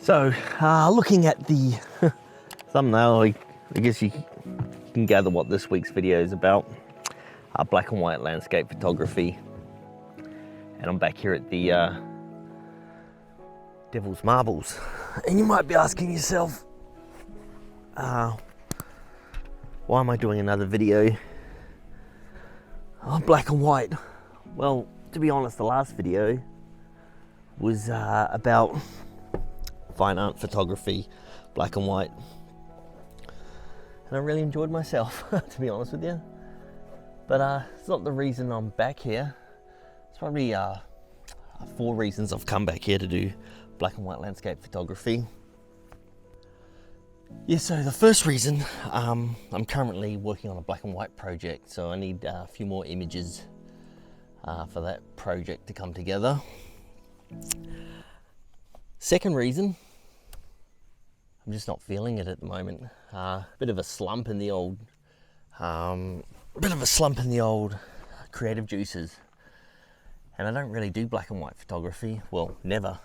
So, looking at the thumbnail, I guess you can gather what this week's video is about. Black and white landscape photography. And I'm back here at the Devil's Marbles. And you might be asking yourself, why am I doing another video on black and white? Well, to be honest, the last video was about fine art photography, black and white, and I really enjoyed myself, to be honest with you. But it's not the reason I'm back here. It's probably 4 reasons I've come back here to do black and white landscape photography. Yeah, so the first reason, I'm currently working on a black and white project, so I need a few more images for that project to come together. Second reason, I'm just not feeling it at the moment. Bit of a slump in the old creative juices, and I don't really do black and white photography. Well, never,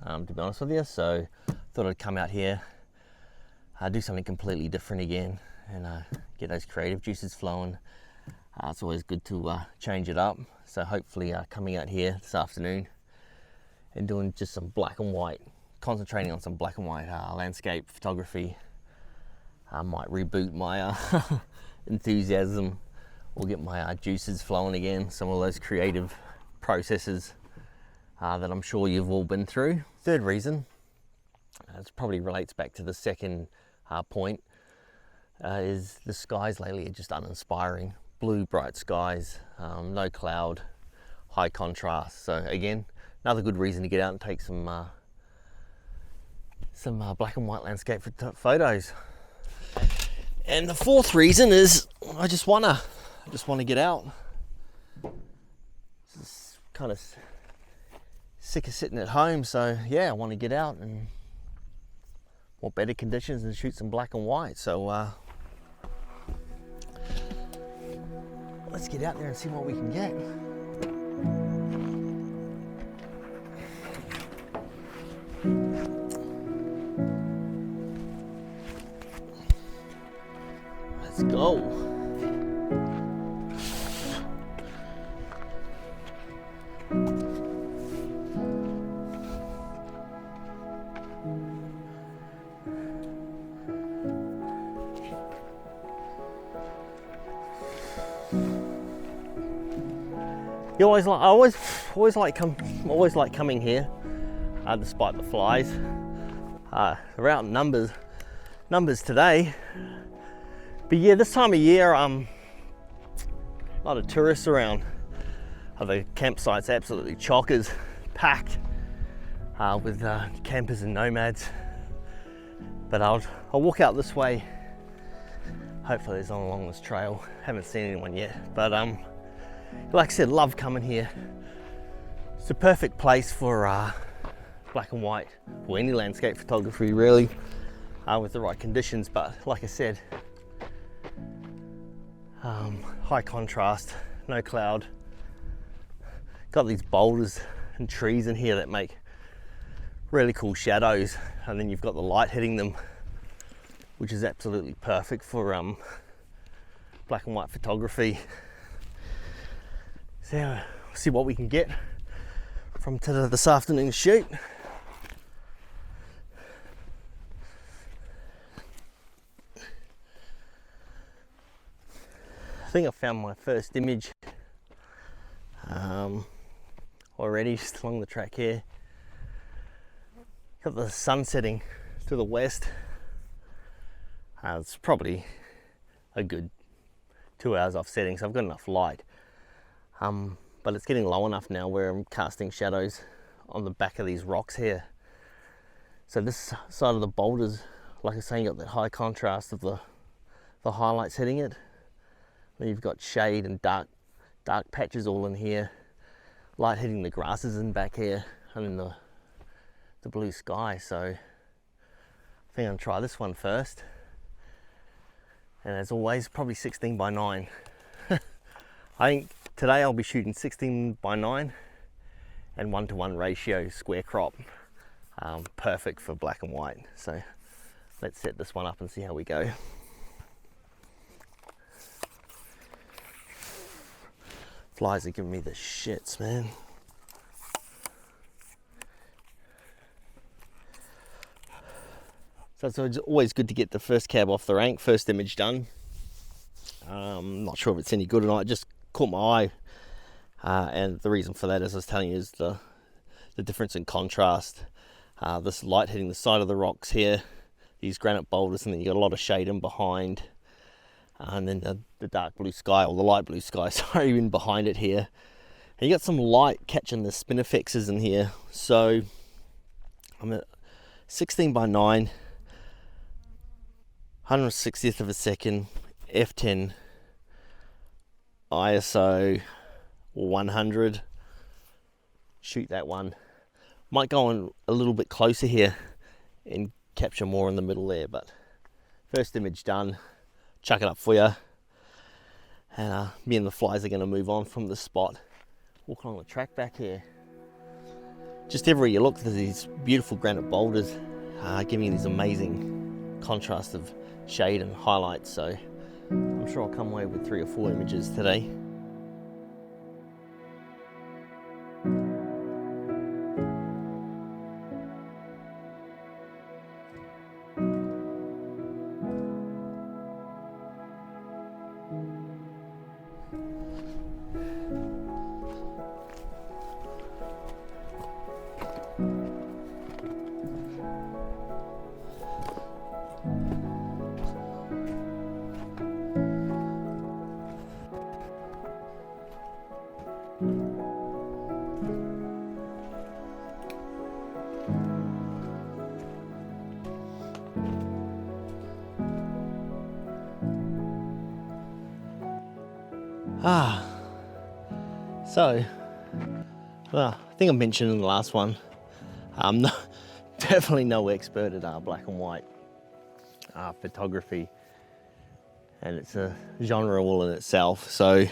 to be honest with you. So thought I'd come out here, do something completely different again, and get those creative juices flowing. It's always good to change it up. So hopefully, coming out here this afternoon and doing just some black and white, concentrating on some black and white landscape photography. I might reboot my enthusiasm or get my juices flowing again, some of those creative processes that I'm sure you've all been through. Third reason, this probably relates back to the second point, is the skies lately are just uninspiring. Blue, bright skies, no cloud, high contrast. So again, another good reason to get out and take some black and white landscape photos. And the fourth reason is I just wanna get out. Just kind of sick of sitting at home, so yeah, I want to get out and more better conditions and shoot some black and white. So let's get out there and see what we can get. Let's go. I always like coming here, despite the flies. They're out in numbers today. But yeah, this time of year, a lot of tourists around. The campsite's absolutely chockers, packed with campers and nomads. But I'll walk out this way. Hopefully there's no one along this trail. Haven't seen anyone yet, but like I said, love coming here. It's a perfect place for black and white, or any landscape photography really, with the right conditions. But like I said, high contrast, no cloud. Got these boulders and trees in here that make really cool shadows, and then you've got the light hitting them, which is absolutely perfect for black and white photography. So we'll see what we can get from this afternoon's shoot. I think I found my first image already just along the track here. Got the sun setting to the west. It's probably a good 2 hours off setting, so I've got enough light. But it's getting low enough now where I'm casting shadows on the back of these rocks here. So this side of the boulders, like I was saying, got that high contrast of the highlights hitting it. Then you've got shade and dark patches all in here. Light hitting the grasses in back here, and then the blue sky. So I think I'm gonna try this one first. And as always, probably 16 by 9. I think today I'll be shooting 16 by 9 and 1:1 ratio square crop. perfect for black and white. So let's set this one up and see how we go. Flies are giving me the shits, man. So it's always good to get the first cab off the rank, first image done. Not sure if it's any good or not. It just caught my eye, and the reason for that, as I was telling you, is the difference in contrast. This light hitting the side of the rocks here, these granite boulders, and then you got a lot of shade in behind, and then the dark blue sky, or the light blue sky, sorry, in behind it here. And you got some light catching the spin effects in here. So I'm at 16:9, 160th of a second, f10, ISO 100. Shoot that one. Might go on a little bit closer here and capture more in the middle there, but first image done. Chuck it up for you. And me and the flies are going to move on from this spot. Walk along the track back here. Just everywhere you look, there's these beautiful granite boulders giving you these amazing contrast of shade and highlights. So I'm sure I'll come away with 3 or 4 images today. So, well, I think I mentioned in the last one, I'm definitely no expert at black and white photography, and it's a genre all in itself. So,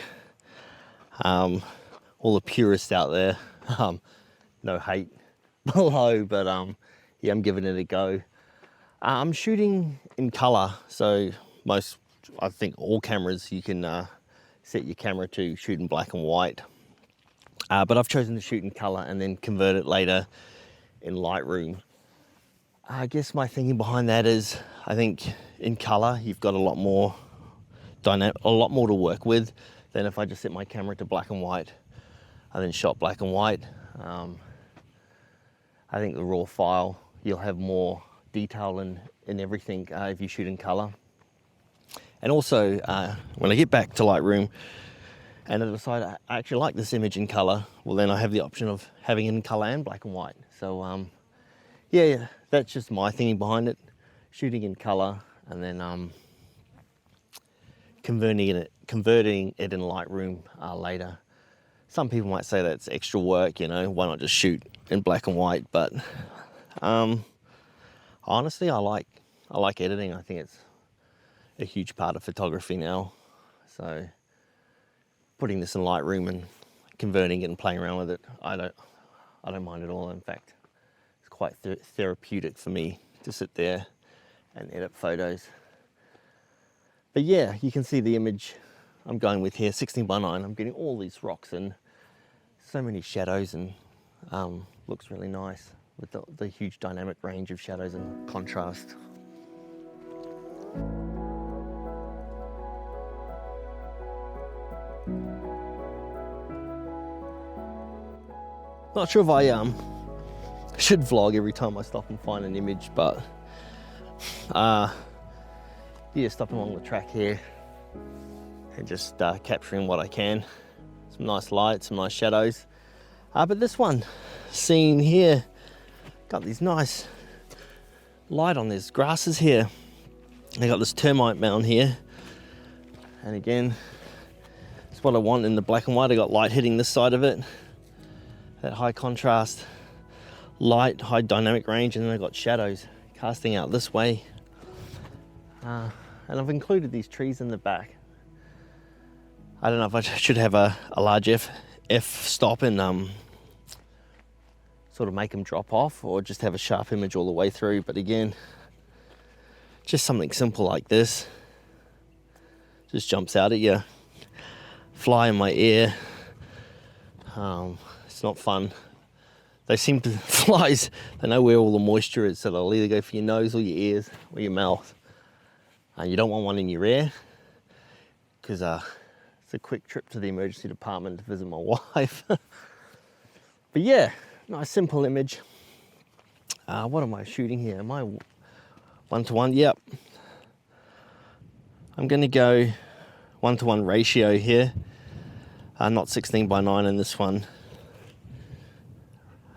all the purists out there, no hate below, but yeah, I'm giving it a go. I'm shooting in color, so I think all cameras you can set your camera to shoot in black and white. But I've chosen to shoot in color and then convert it later in Lightroom. I guess my thinking behind that is, I think in color you've got a lot more to work with than if I just set my camera to black and white and then shot black and white. I think the raw file, you'll have more detail in everything if you shoot in color. And also, when I get back to Lightroom and I decide I actually like this image in color, well then I have the option of having it in color and black and white. So yeah, that's just my thinking behind it. Shooting in color and then converting it in Lightroom later. Some people might say that's extra work, you know, why not just shoot in black and white? But honestly, I like editing. I think it's a huge part of photography now. So putting this in Lightroom and converting it and playing around with it, I don't mind at all. In fact, it's quite therapeutic for me to sit there and edit photos. But yeah, you can see the image I'm going with here, 16:9. I'm getting all these rocks and so many shadows, and looks really nice with the huge dynamic range of shadows and contrast. Not sure if I should vlog every time I stop and find an image, but yeah, stopping along the track here and just capturing what I can. Some nice light, some nice shadows. But this one, seen here, got these nice light on these grasses here. I got this termite mound here, and again, it's what I want in the black and white. I got light hitting this side of it, that high contrast light, high dynamic range, and then I got shadows casting out this way. And I've included these trees in the back. I don't know if I should have a large f stop and sort of make them drop off, or just have a sharp image all the way through. But again, just something simple like this just jumps out at you. Fly in my ear. It's not fun. They seem to, flies, they know where all the moisture is, so they'll either go for your nose or your ears or your mouth. You don't want one in your ear, because it's a quick trip to the emergency department to visit my wife. But yeah, nice simple image. What am I shooting here? Am I 1:1? Yep. I'm going to go 1:1 ratio here. Not 16:9 in this one.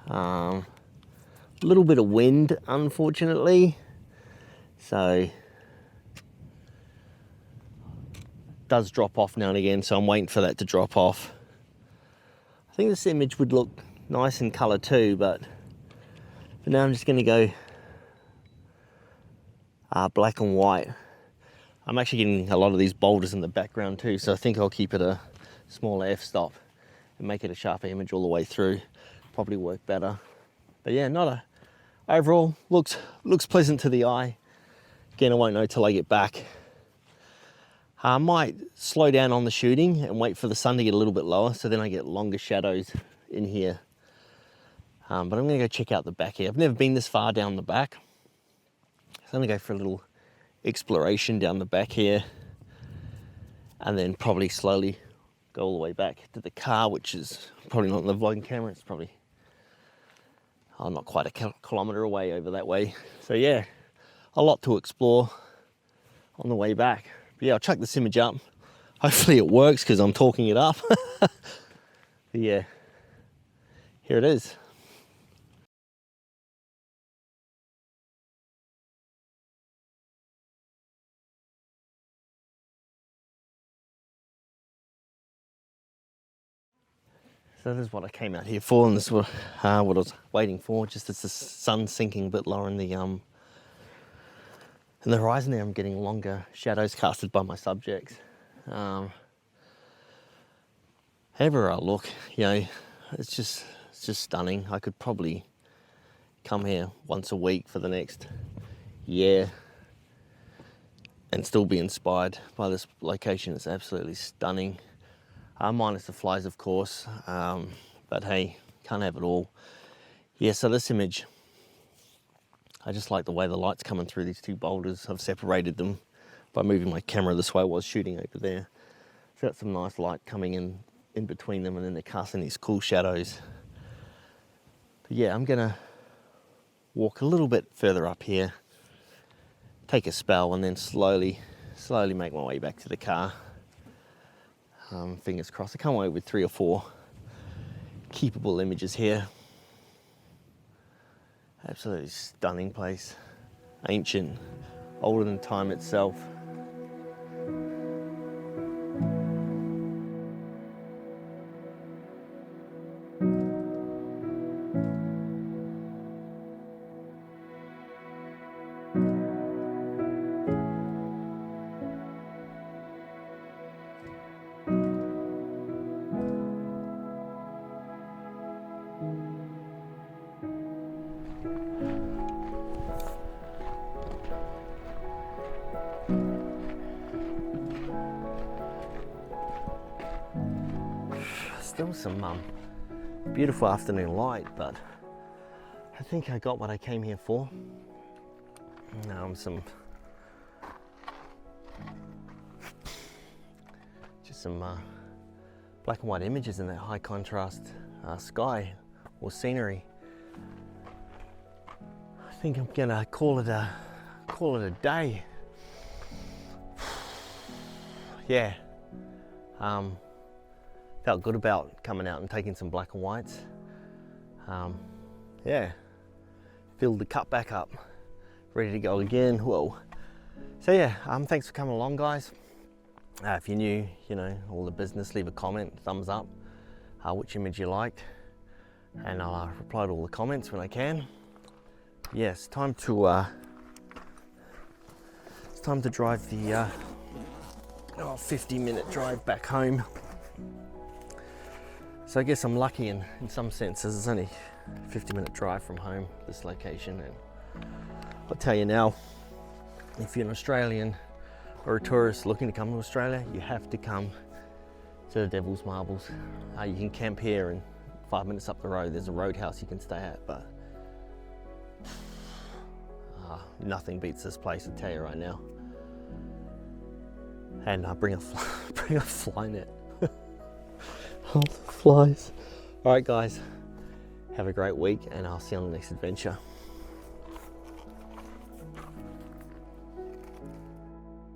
A little bit of wind, unfortunately, so does drop off now and again, so I'm waiting for that to drop off. I think this image would look nice in colour too, but for now I'm just going to go black and white. I'm actually getting a lot of these boulders in the background too, so I think I'll keep it a smaller f-stop and make it a sharper image all the way through. Probably work better. But yeah, overall looks pleasant to the eye. Again, I won't know till I get back. I might slow down on the shooting and wait for the sun to get a little bit lower, so then I get longer shadows in here. But I'm going to go check out the back here. I've never been this far down the back, so I'm going to go for a little exploration down the back here, and then probably slowly go all the way back to the car, which is probably not in the vlogging camera. It's probably not quite a kilometre away over that way. So yeah, a lot to explore on the way back. But yeah, I'll chuck this image up. Hopefully it works, because I'm talking it up. But yeah, here it is. So this is what I came out here for, and this is what I was waiting for, just as the sun's sinking a bit lower in the horizon there. I'm getting longer shadows casted by my subjects. Everywhere I look, you know, it's just stunning. I could probably come here once a week for the next year and still be inspired by this location. It's absolutely stunning. Minus the flies, of course, but hey, can't have it all. Yeah, so this image, I just like the way the light's coming through these two boulders. I've separated them by moving my camera this way. I was shooting over there. So that's some nice light coming in between them, and then they're casting these cool shadows. But yeah, I'm gonna walk a little bit further up here, take a spell, and then slowly make my way back to the car. Fingers crossed. I come away with 3 or 4 keepable images here. Absolutely stunning place. Ancient, older than time itself. Still some beautiful afternoon light, but I think I got what I came here for. Some black and white images in that high contrast sky or scenery. I think I'm gonna call it a day. Yeah. Felt good about coming out and taking some black and whites. Yeah, filled the cup back up, ready to go again. Whoa. So yeah, thanks for coming along, guys. If you're new, you know, all the business, leave a comment, thumbs up, which image you liked, and I'll reply to all the comments when I can. Yes, time to drive the 50-minute drive back home. So I guess I'm lucky in some senses. It's only 50-minute drive from home, this location. And I'll tell you now, if you're an Australian or a tourist looking to come to Australia, you have to come to the Devil's Marbles. You can camp here, and 5 minutes up the road there's a roadhouse you can stay at, but nothing beats this place, I tell you right now. And bring a fly net. Oh, the flies. All right guys, have a great week, and I'll see you on the next adventure.